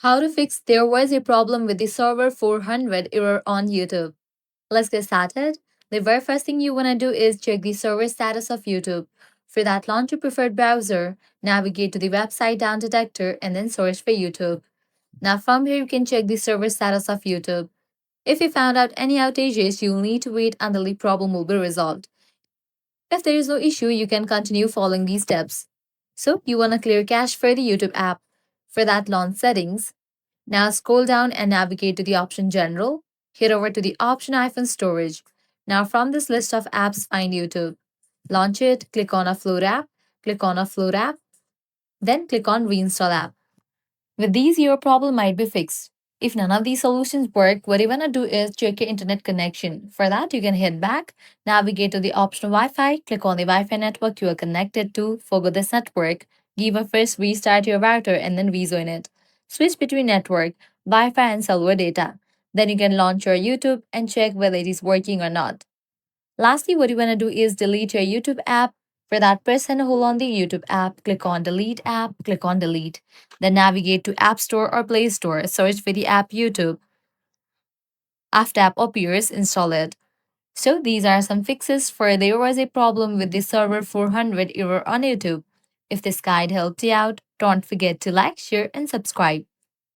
How to fix there was a problem with the server 400 error on YouTube. Let's get started. The very first thing you want to do is check the server status of YouTube. For that, launch your preferred browser, navigate to the website down detector, and then search for YouTube. Now, from here, you can check the server status of YouTube. If you found out any outages, you'll need to wait until the problem will be resolved. If there is no issue, you can continue following these steps. So, you want to clear cache for the YouTube app. For that, launch settings. Now scroll down and navigate to the option General. Head over to the option iPhone Storage. Now from this list of apps, find YouTube. Launch it, click on Upload app, click on Upload app, then click on Reinstall app. With these, your problem might be fixed. If none of these solutions work, what you want to do is check your internet connection. For that, you can head back, navigate to the option Wi-Fi, click on the Wi-Fi network you are connected to. Forgo this network, give a first restart your router and then rejoin it. Switch between network, Wi-Fi and cellular data. Then you can launch your YouTube and check whether it is working or not. Lastly, what you want to do is delete your YouTube app. For that, press and hold on the YouTube app, click on Delete app, click on Delete. Then navigate to App Store or Play Store, search for the app YouTube. After app appears, install it. So these are some fixes for there was a problem with the server 400 error on YouTube. If this guide helped you out, don't forget to like, share, and subscribe.